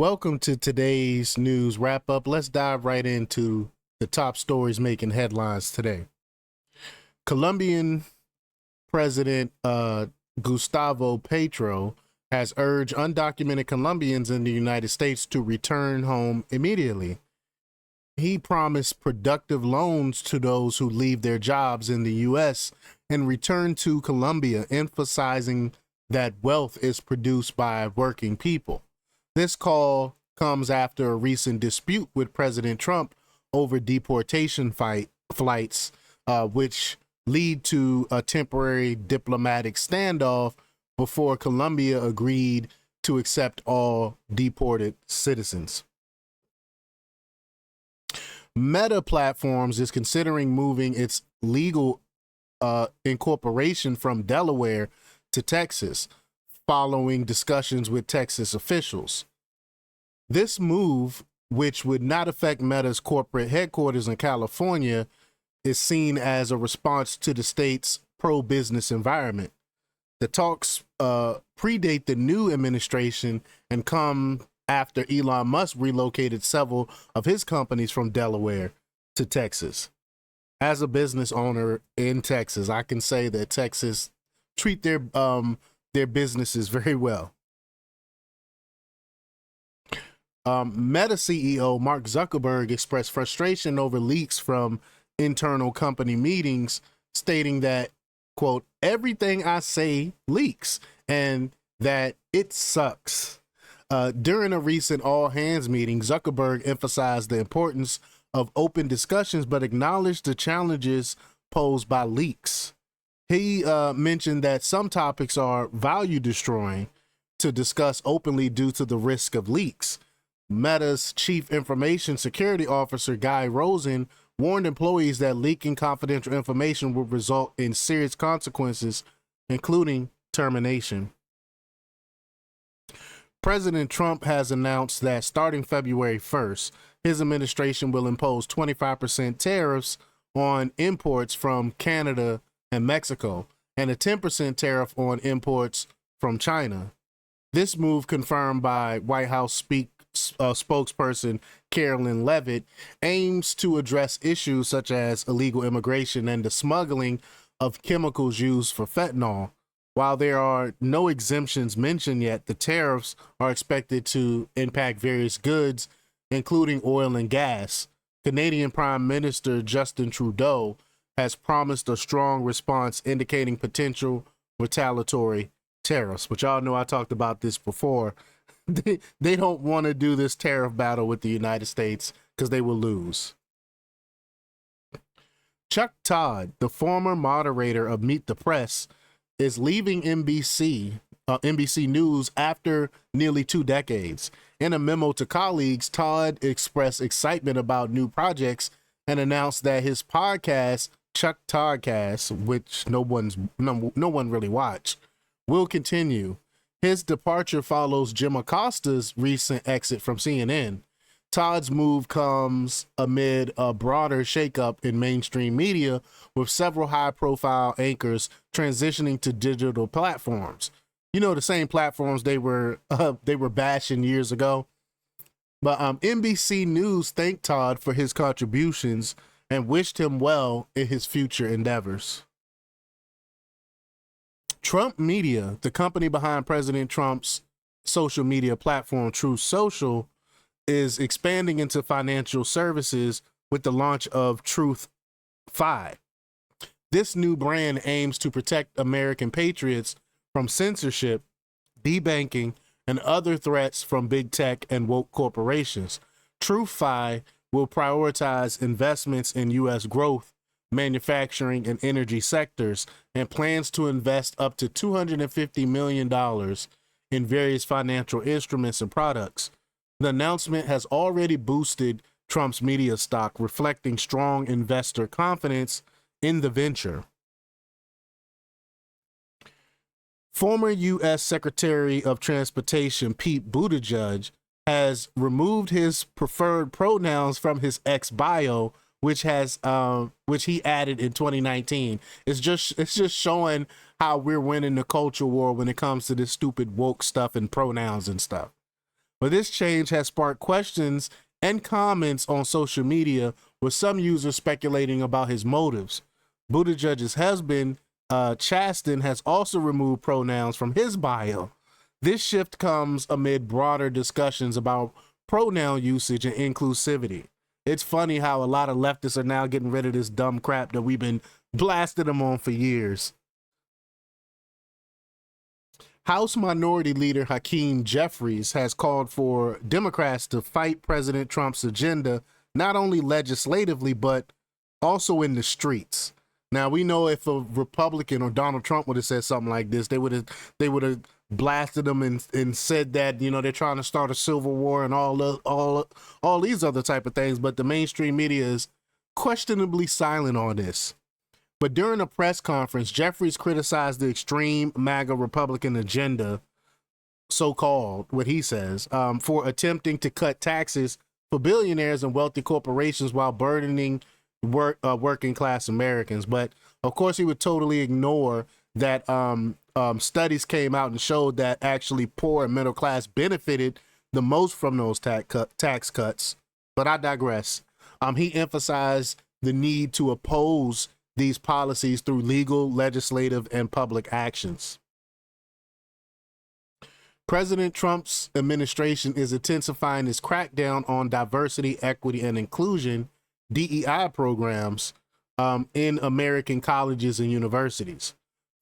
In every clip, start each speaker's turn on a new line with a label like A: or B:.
A: Welcome to today's news wrap up. Let's dive right into the top stories making headlines today. Colombian President Gustavo Petro has urged undocumented Colombians in the United States to return home immediately. He promised productive loans to those who leave their jobs in the U.S. and return to Colombia, emphasizing that wealth is produced by working people. This call comes after a recent dispute with President Trump over deportation flights, which lead to a temporary diplomatic standoff before Colombia agreed to accept all deported citizens. Meta Platforms is considering moving its legal incorporation from Delaware to Texas, following discussions with Texas officials. This move, which would not affect Meta's corporate headquarters in California, is seen as a response to the state's pro-business environment. The talks predate the new administration and come after Elon Musk relocated several of his companies from Delaware to Texas. As a business owner in Texas, I can say that Texas treat their businesses very well. Meta CEO Mark Zuckerberg expressed frustration over leaks from internal company meetings, stating that, quote, everything I say leaks and that it sucks. During a recent all-hands meeting, Zuckerberg emphasized the importance of open discussions, but acknowledged the challenges posed by leaks. He mentioned that some topics are value-destroying to discuss openly due to the risk of leaks. Meta's chief information security officer, Guy Rosen, warned employees that leaking confidential information would result in serious consequences, including termination. President Trump has announced that starting February 1st, his administration will impose 25% tariffs on imports from Canada and Mexico, and a 10% tariff on imports from China. This move, confirmed by White House spokesperson Carolyn Leavitt, aims to address issues such as illegal immigration and the smuggling of chemicals used for fentanyl. While there are no exemptions mentioned yet, the tariffs are expected to impact various goods, including oil and gas. Canadian Prime Minister Justin Trudeau has promised a strong response, indicating potential retaliatory tariffs. But y'all know I talked about this before. They don't want to do this tariff battle with the United States because they will lose. Chuck Todd, the former moderator of Meet the Press, is leaving NBC News after nearly 2 decades. In a memo to colleagues, Todd expressed excitement about new projects and announced that his podcast, Chuck Toddcast, which no one really watched, will continue. His departure follows Jim Acosta's recent exit from CNN. Todd's move comes amid a broader shakeup in mainstream media, with several high-profile anchors transitioning to digital platforms. You know, the same platforms they were bashing years ago. But NBC News thanked Todd for his contributions and wished him well in his future endeavors. Trump Media, the company behind President Trump's social media platform Truth Social, is expanding into financial services with the launch of Truth.fi. This new brand aims to protect American patriots from censorship, debanking, and other threats from big tech and woke corporations. Truth.fi will prioritize investments in U.S. growth, manufacturing, and energy sectors, and plans to invest up to $250 million in various financial instruments and products. The announcement has already boosted Trump's media stock, reflecting strong investor confidence in the venture. Former U.S. Secretary of Transportation Pete Buttigieg has removed his preferred pronouns from his X bio, which he added in 2019. It's just showing how we're winning the culture war when it comes to this stupid woke stuff and pronouns and stuff. But this change has sparked questions and comments on social media, with some users speculating about his motives. Buttigieg's husband, Chasten, has also removed pronouns from his bio. This shift comes amid broader discussions about pronoun usage and inclusivity. It's funny how a lot of leftists are now getting rid of this dumb crap that we've been blasting them on for years. House Minority Leader Hakeem Jeffries has called for Democrats to fight President Trump's agenda, not only legislatively, but also in the streets. Now, we know if a Republican or Donald Trump would have said something like this, they would have blasted them and said that, you know, they're trying to start a civil war and all these other type of things. But the mainstream media is questionably silent on this. But during a press conference, Jeffries criticized the extreme MAGA Republican agenda, so-called, what he says, for attempting to cut taxes for billionaires and wealthy corporations while burdening working class Americans. But of course, he would totally ignore that studies came out and showed that actually poor and middle class benefited the most from those tax cuts. But I digress. He emphasized the need to oppose these policies through legal, legislative, and public actions. President Trump's administration is intensifying its crackdown on diversity, equity, and inclusion, DEI programs, in American colleges and universities.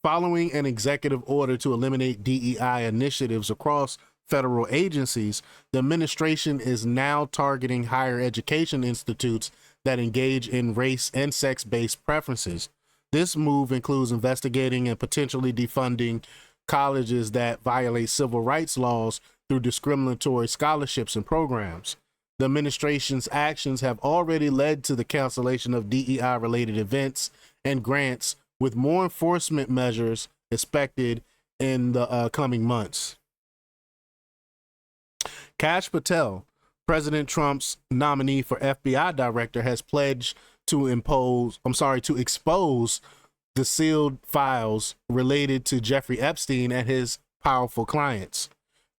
A: Following an executive order to eliminate DEI initiatives across federal agencies, the administration is now targeting higher education institutes that engage in race and sex-based preferences. This move includes investigating and potentially defunding colleges that violate civil rights laws through discriminatory scholarships and programs. The administration's actions have already led to the cancellation of DEI-related events and grants, with more enforcement measures expected in the coming months. Kash Patel, President Trump's nominee for FBI director, has pledged to expose the sealed files related to Jeffrey Epstein and his powerful clients.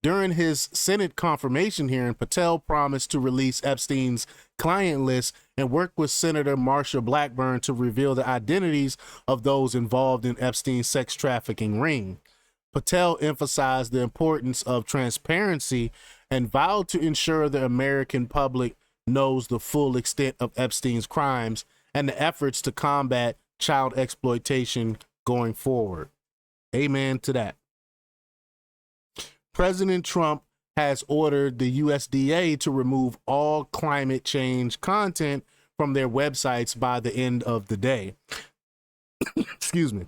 A: During his Senate confirmation hearing, Patel promised to release Epstein's client list and work with Senator Marsha Blackburn to reveal the identities of those involved in Epstein's sex trafficking ring. Patel emphasized the importance of transparency and vowed to ensure the American public knows the full extent of Epstein's crimes and the efforts to combat child exploitation going forward. Amen to that. President Trump has ordered the USDA to remove all climate change content from their websites by the end of the day. Excuse me.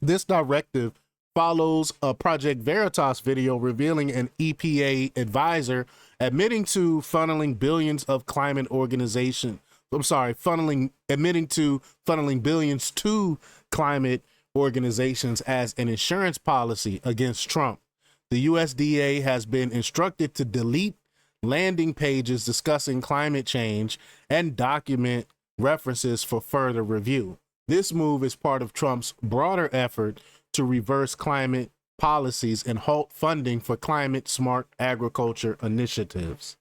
A: This directive follows a Project Veritas video revealing an EPA advisor admitting to funneling billions of climate organization. Admitting to funneling billions to climate organizations as an insurance policy against Trump. The USDA has been instructed to delete landing pages discussing climate change and document references for further review. This move is part of Trump's broader effort to reverse climate policies and halt funding for climate-smart agriculture initiatives.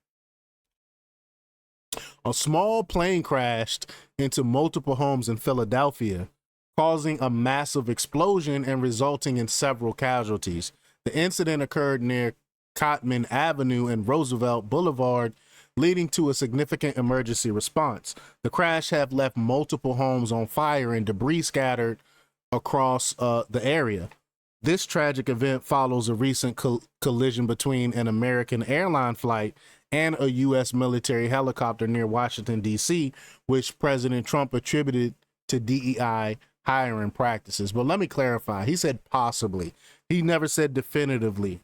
A: A small plane crashed into multiple homes in Philadelphia, causing a massive explosion and resulting in several casualties. The incident occurred near Cotman Avenue and Roosevelt Boulevard, leading to a significant emergency response. The crash have left multiple homes on fire and debris scattered across the area. This tragic event follows a recent collision between an American airline flight and a U.S. military helicopter near Washington, D.C., which President Trump attributed to DEI hiring practices. But let me clarify. He said possibly. He never said definitively.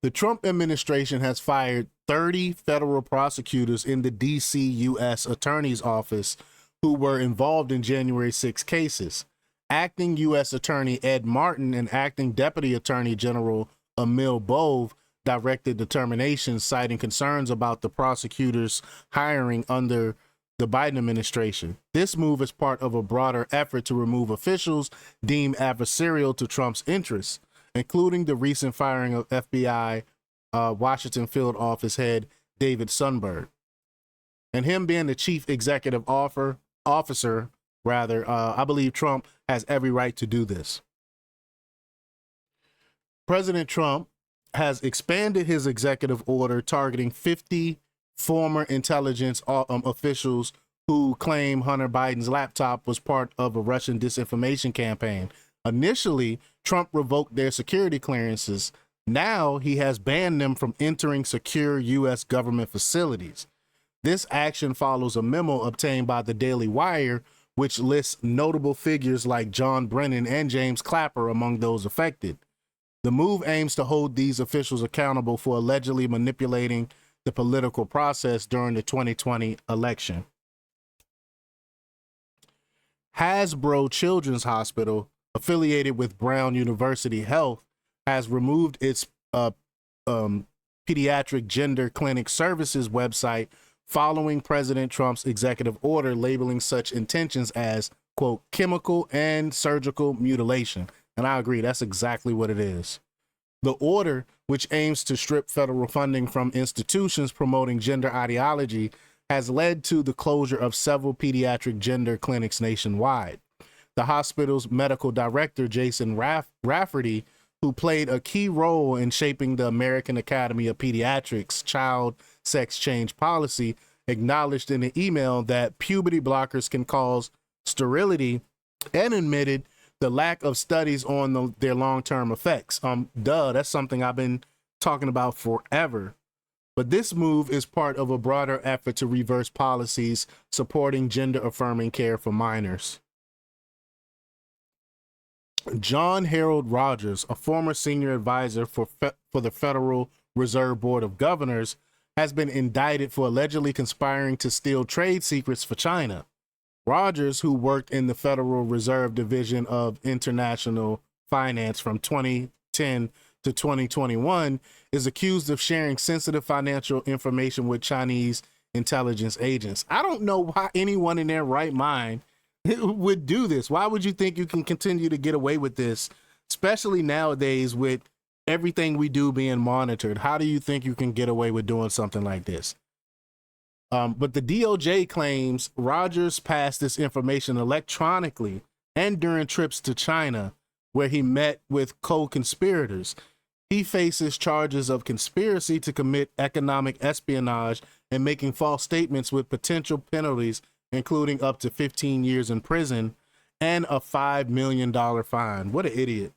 A: The Trump administration has fired 30 federal prosecutors in the D.C. U.S. Attorney's Office who were involved in January 6 cases. Acting U.S. Attorney Ed Martin and Acting Deputy Attorney General Emil Bove directed the termination, citing concerns about the prosecutors' hiring under the Biden administration. This move is part of a broader effort to remove officials deemed adversarial to Trump's interests. including the recent firing of FBI Washington field office head David Sundberg. And him being the chief executive officer, I believe Trump has every right to do this. President Trump has expanded his executive order targeting 50 former intelligence officials who claim Hunter Biden's laptop was part of a Russian disinformation campaign. Initially, Trump revoked their security clearances. Now he has banned them from entering secure U.S. government facilities. This action follows a memo obtained by the Daily Wire, which lists notable figures like John Brennan and James Clapper among those affected. The move aims to hold these officials accountable for allegedly manipulating the political process during the 2020 election. Hasbro Children's Hospital, affiliated with Brown University Health, has removed its pediatric gender clinic services website following President Trump's executive order labeling such intentions as, quote, chemical and surgical mutilation. And I agree, that's exactly what it is. The order, which aims to strip federal funding from institutions promoting gender ideology, has led to the closure of several pediatric gender clinics nationwide. The hospital's medical director, Jason Rafferty, who played a key role in shaping the American Academy of Pediatrics child sex change policy, acknowledged in an email that puberty blockers can cause sterility and admitted the lack of studies on their long-term effects. That's something I've been talking about forever. But this move is part of a broader effort to reverse policies supporting gender-affirming care for minors. John Harold Rogers, a former senior advisor for the Federal Reserve Board of Governors, has been indicted for allegedly conspiring to steal trade secrets for China. Rogers, who worked in the Federal Reserve Division of International Finance from 2010 to 2021, is accused of sharing sensitive financial information with Chinese intelligence agents. I don't know why anyone in their right mind would do this. Why would you think you can continue to get away with this, especially nowadays with everything we do being monitored? How do you think you can get away with doing something like this? But the DOJ claims Rogers passed this information electronically and during trips to China, where he met with co-conspirators. He faces charges of conspiracy to commit economic espionage and making false statements with potential penalties, including up to 15 years in prison and a $5 million fine. What an idiot.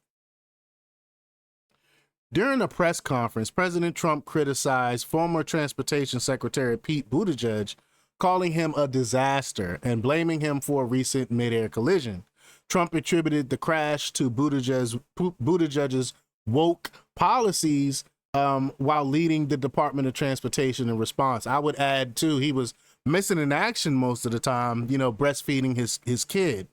A: During a press conference, President Trump criticized former Transportation Secretary Pete Buttigieg, calling him a disaster and blaming him for a recent mid-air collision. Trump attributed the crash to Buttigieg's woke policies while leading the Department of Transportation in response. I would add, too, he was missing in action most of the time, breastfeeding his kid.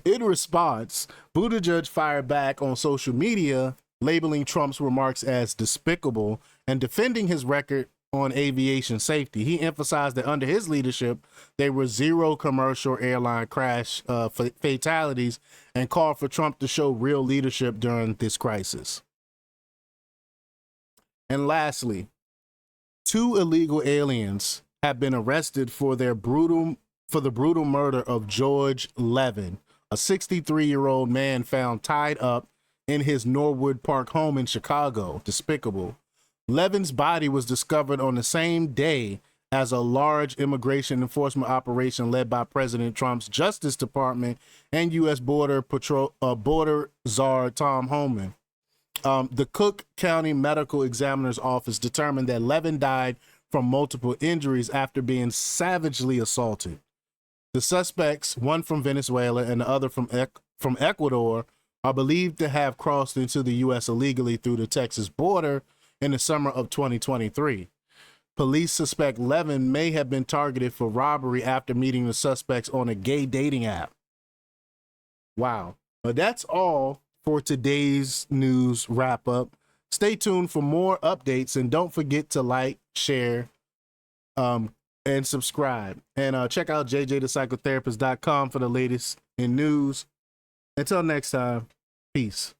A: In response, Buttigieg fired back on social media, labeling Trump's remarks as despicable and defending his record on aviation safety. He emphasized that under his leadership, there were 0 commercial airline crash fatalities and called for Trump to show real leadership during this crisis. And lastly, 2 illegal aliens have been arrested for the brutal murder of George Levin, a 63-year-old man found tied up in his Norwood Park home in Chicago. Despicable. Levin's body was discovered on the same day as a large immigration enforcement operation led by President Trump's Justice Department and U.S. Border Czar Tom Homan. The Cook County Medical Examiner's Office determined that Levin died from multiple injuries after being savagely assaulted. The suspects, one from Venezuela and the other from Ecuador, are believed to have crossed into the U.S. illegally through the Texas border in the summer of 2023. Police suspect Levin may have been targeted for robbery after meeting the suspects on a gay dating app. Wow. But that's all for today's news wrap up. Stay tuned for more updates and don't forget to like, share, and subscribe. And check out jjthepsychotherapist.com for the latest in news. Until next time, peace.